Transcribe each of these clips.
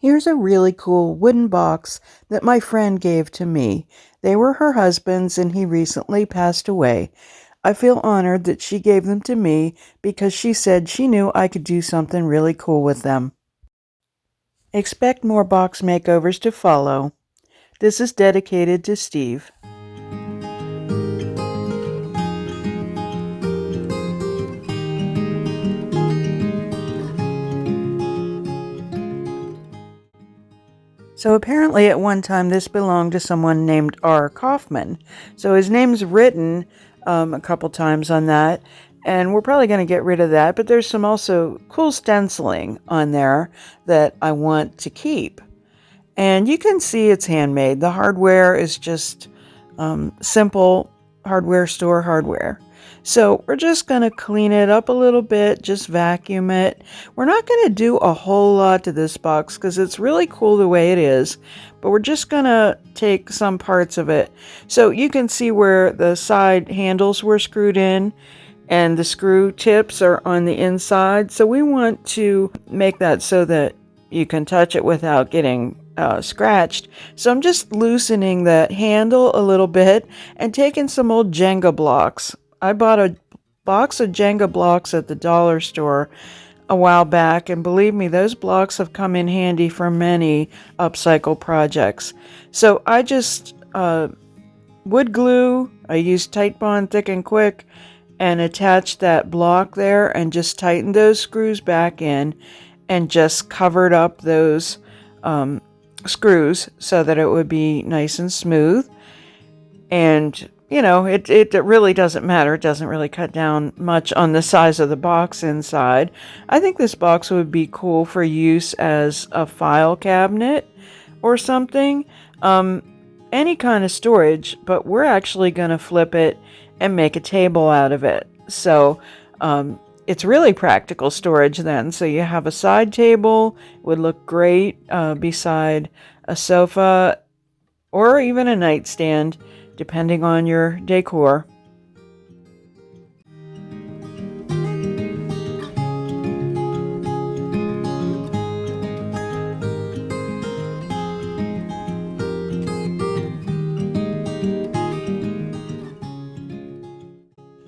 Here's a really cool wooden box that my friend gave to me. They were her husband's and he recently passed away. I feel honored that she gave them to me because she said she knew I could do something really cool with them. Expect more box makeovers to follow. This is dedicated to Steve. So apparently at one time this belonged to someone named R. Kaufman. So his name's written a couple times on that, and we're probably going to get rid of that, but there's some also cool stenciling on there that I want to keep. And you can see it's handmade. The hardware is just simple hardware store hardware. So we're just going to clean it up a little bit, just vacuum it. We're not going to do a whole lot to this box because it's really cool the way it is, but we're just going to take some parts of it. So you can see where the side handles were screwed in and the screw tips are on the inside. So we want to make that so that you can touch it without getting scratched. So I'm just loosening that handle a little bit and taking some old Jenga blocks. I bought a box of Jenga blocks at the dollar store a while back, and believe me, those blocks have come in handy for many upcycle projects. So I just wood glue, I used Titebond Thick and Quick, and attached that block there and just tightened those screws back in and just covered up those screws so that it would be nice and smooth. And you know, it really doesn't matter. It doesn't really cut down much on the size of the box inside. I think this box would be cool for use as a file cabinet or something. Any kind of storage, but we're actually going to flip it and make a table out of it. So it's really practical storage then. So you have a side table, would look great beside a sofa or even a nightstand, depending on your decor.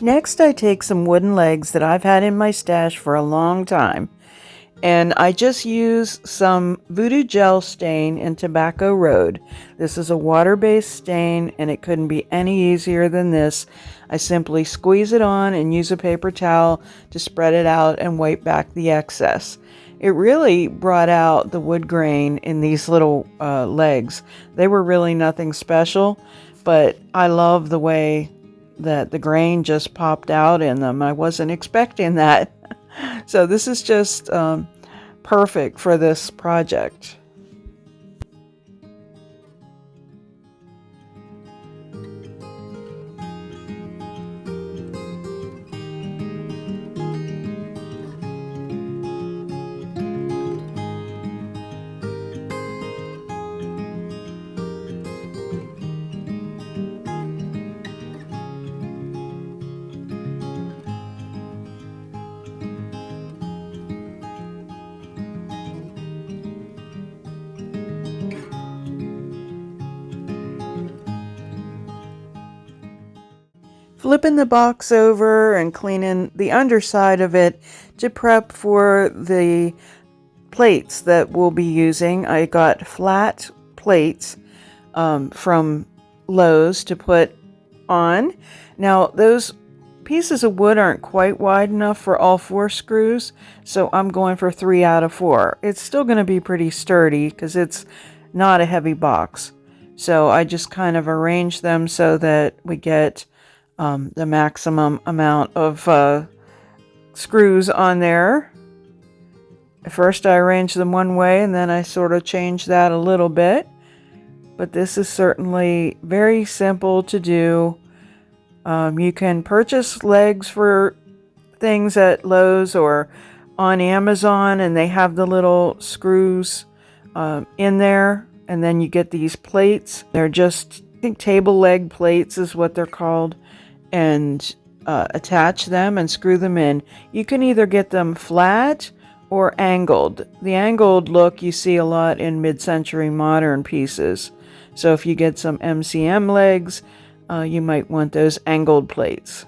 Next, I take some wooden legs that I've had in my stash for a long time, and I just use some Voodoo Gel stain in Tobacco Road. This is a water-based stain, and it couldn't be any easier than this. I simply squeeze it on and use a paper towel to spread it out and wipe back the excess. It really brought out the wood grain in these little legs. They were really nothing special, but I love the way that the grain just popped out in them. I wasn't expecting that. So this is just perfect for this project. Flipping the box over and cleaning the underside of it to prep for the plates that we'll be using. I got flat plates from Lowe's to put on. Now those pieces of wood aren't quite wide enough for all 4 screws, so I'm going for 3 out of 4. It's still going to be pretty sturdy because it's not a heavy box. So I just kind of arrange them so that we get the maximum amount of screws on there. First I arrange them one way and then I sort of change that a little bit. But this is certainly very simple to do. You can purchase legs for things at Lowe's or on Amazon, and they have the little screws in there. And then you get these plates. They're just, I think, table leg plates is what they're called. And attach them and screw them in. You can either get them flat or angled. The angled look you see a lot in mid-century modern pieces. So if you get some MCM legs, you might want those angled plates.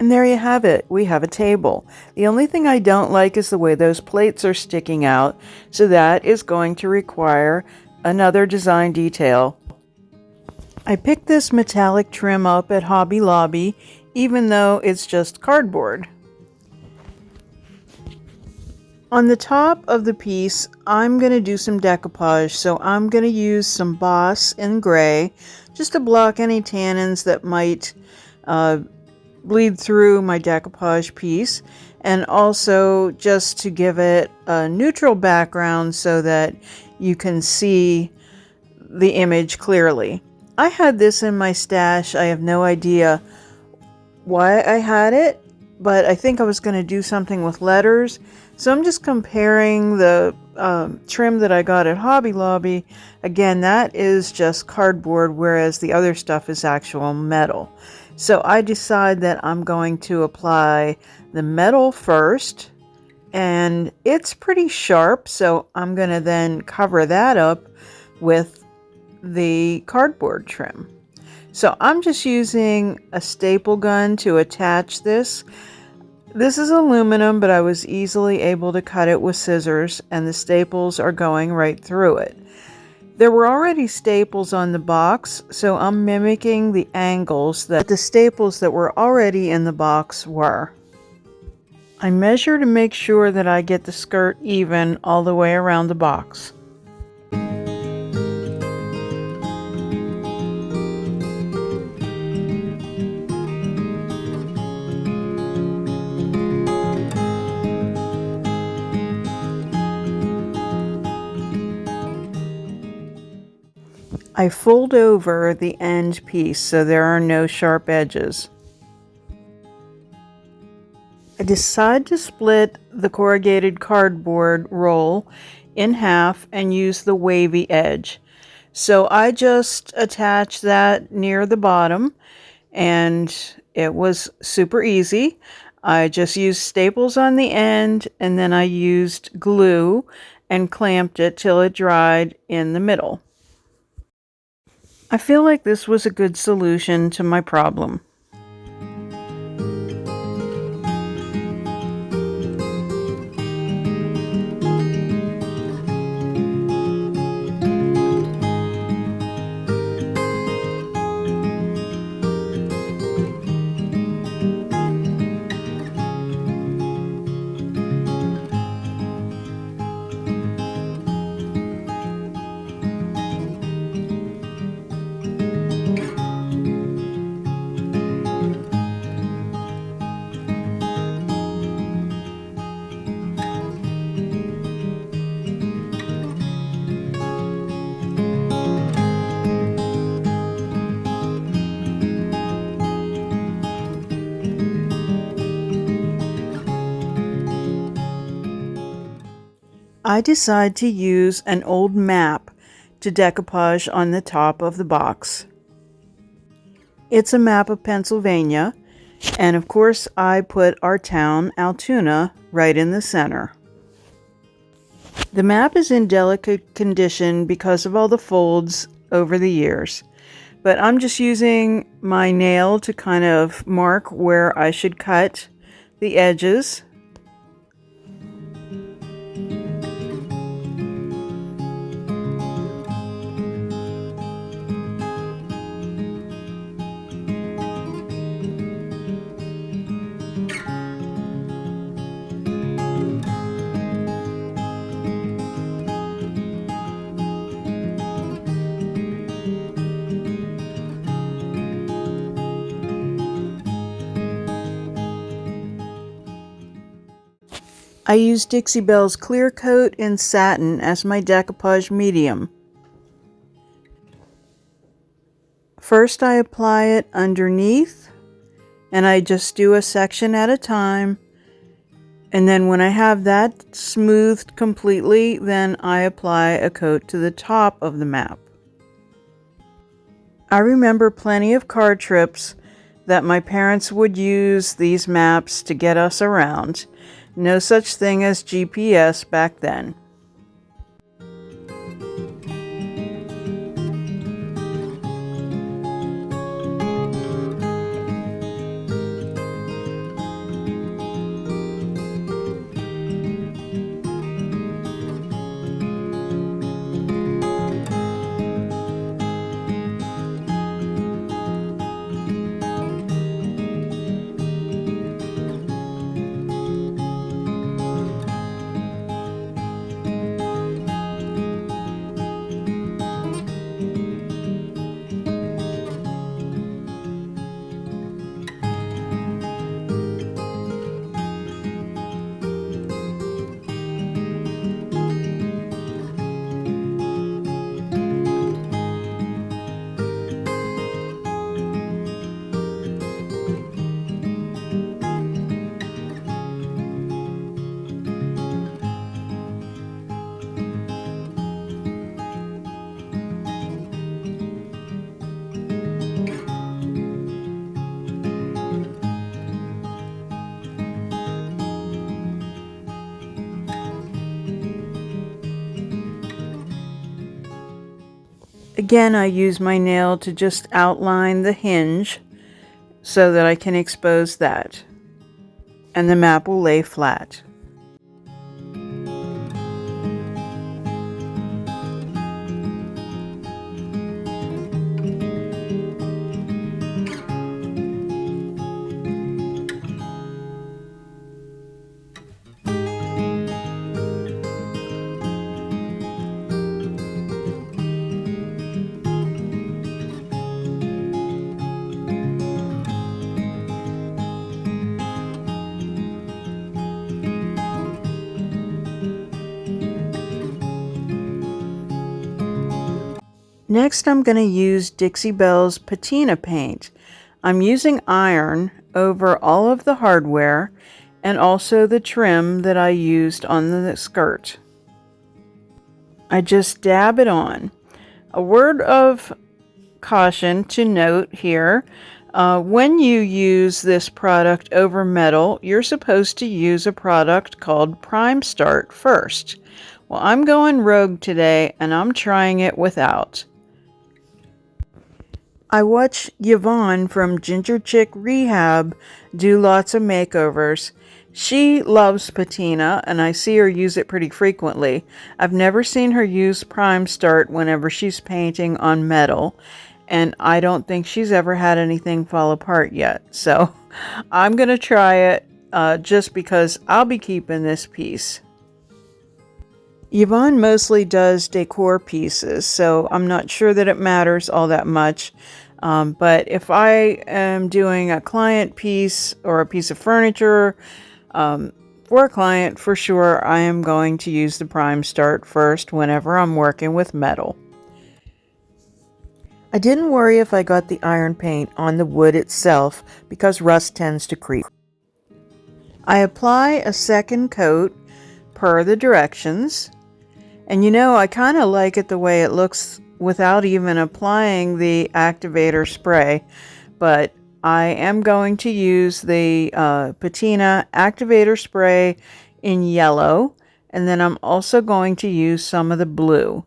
And there you have it. We have a table. The only thing I don't like is the way those plates are sticking out, so that is going to require another design detail. I picked this metallic trim up at Hobby Lobby, even though it's just cardboard. On the top of the piece, I'm going to do some decoupage, so I'm going to use some Boss in gray just to block any tannins that might bleed through my decoupage piece, and also just to give it a neutral background so that you can see the image clearly. I had this in my stash. I have no idea why I had it, but I think I was going to do something with letters. So I'm just comparing the trim that I got at Hobby Lobby. Again, that is just cardboard, whereas the other stuff is actual metal. So I decide that I'm going to apply the metal first, and it's pretty sharp, so I'm going to then cover that up with the cardboard trim. So I'm just using a staple gun to attach this. This is aluminum, but I was easily able to cut it with scissors, and the staples are going right through it. There were already staples on the box, so I'm mimicking the angles that the staples that were already in the box were. I measure to make sure that I get the skirt even all the way around the box. I fold over the end piece so there are no sharp edges. I decide to split the corrugated cardboard roll in half and use the wavy edge. So I just attach that near the bottom, and it was super easy. I just used staples on the end, and then I used glue and clamped it till it dried in the middle. I feel like this was a good solution to my problem. I decide to use an old map to decoupage on the top of the box. It's a map of Pennsylvania, and of course I put our town, Altoona, right in the center. The map is in delicate condition because of all the folds over the years, but I'm just using my nail to kind of mark where I should cut the edges. I use Dixie Belle's Clear Coat in Satin as my decoupage medium. First I apply it underneath, and I just do a section at a time. And then when I have that smoothed completely, then I apply a coat to the top of the map. I remember plenty of car trips that my parents would use these maps to get us around. No such thing as GPS back then. Again, I use my nail to just outline the hinge so that I can expose that, and the map will lay flat. Next, I'm going to use Dixie Belle's patina paint. I'm using iron over all of the hardware and also the trim that I used on the skirt. I just dab it on. A word of caution to note here, when you use this product over metal, you're supposed to use a product called Prime Start first. Well, I'm going rogue today and I'm trying it without. I watch Yvonne from Ginger Chick Rehab do lots of makeovers. She loves patina, and I see her use it pretty frequently. I've never seen her use Prime Start whenever she's painting on metal, and I don't think she's ever had anything fall apart yet. So I'm going to try it just because I'll be keeping this piece. Yvonne mostly does decor pieces, so I'm not sure that it matters all that much. But if I am doing a client piece or a piece of furniture for a client, for sure I am going to use the Prime Start first whenever I'm working with metal. I didn't worry if I got the iron paint on the wood itself because rust tends to creep. I apply a second coat per the directions. And you know, I kind of like it the way it looks without even applying the activator spray, but I am going to use the patina activator spray in yellow, and then I'm also going to use some of the blue.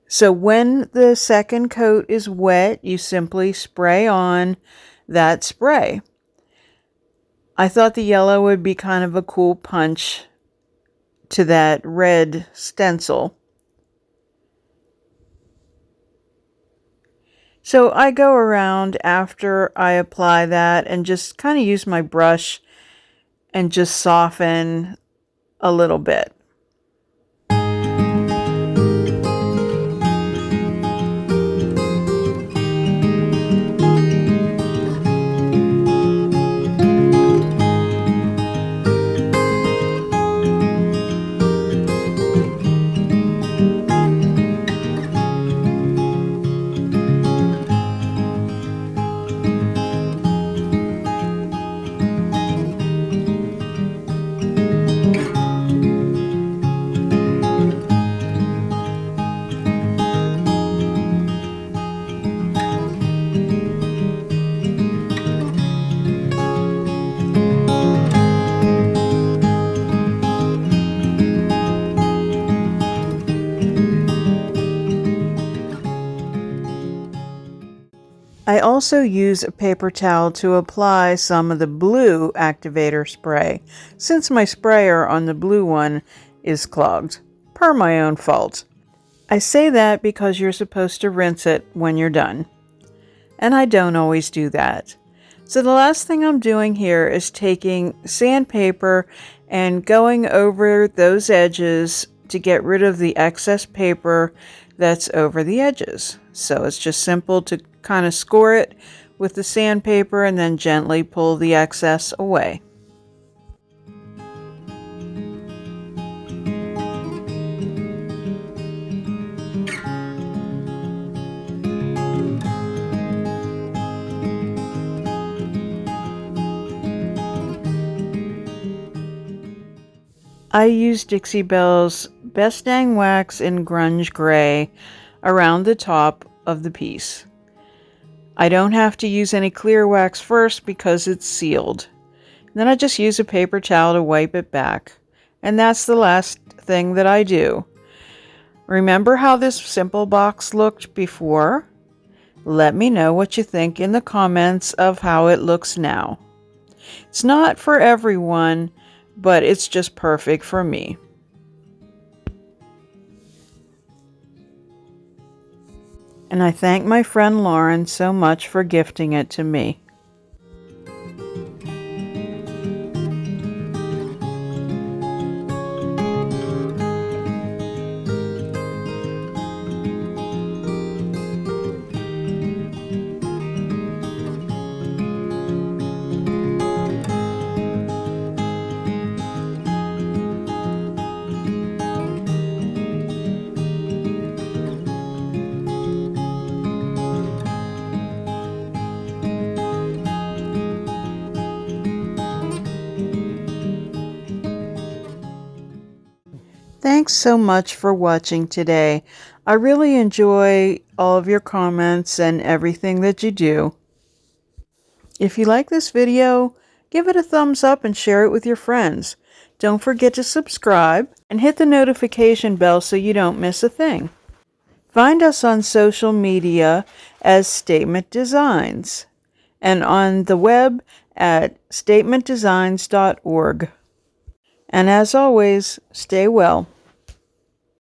So when the second coat is wet, you simply spray on that spray. I thought the yellow would be kind of a cool punch to that red stencil. So I go around after I apply that and just kind of use my brush and just soften a little bit. I also use a paper towel to apply some of the blue activator spray, since my sprayer on the blue one is clogged, per my own fault. I say that because you're supposed to rinse it when you're done, and I don't always do that. So the last thing I'm doing here is taking sandpaper and going over those edges to get rid of the excess paper that's over the edges. So it's just simple to kind of score it with the sandpaper and then gently pull the excess away. I use Dixie Belle's Best Dang Wax in Grunge Gray around the top of the piece. I don't have to use any clear wax first because it's sealed. Then I just use a paper towel to wipe it back. And that's the last thing that I do. Remember how this simple box looked before? Let me know what you think in the comments of how it looks now. It's not for everyone, but it's just perfect for me. And I thank my friend Lauren so much for gifting it to me. Thanks so much for watching today. I really enjoy all of your comments and everything that you do. If you like this video, give it a thumbs up and share it with your friends. Don't forget to subscribe and hit the notification bell so you don't miss a thing. Find us on social media as Statement Designs and on the web at statementdesigns.org. And as always, stay well.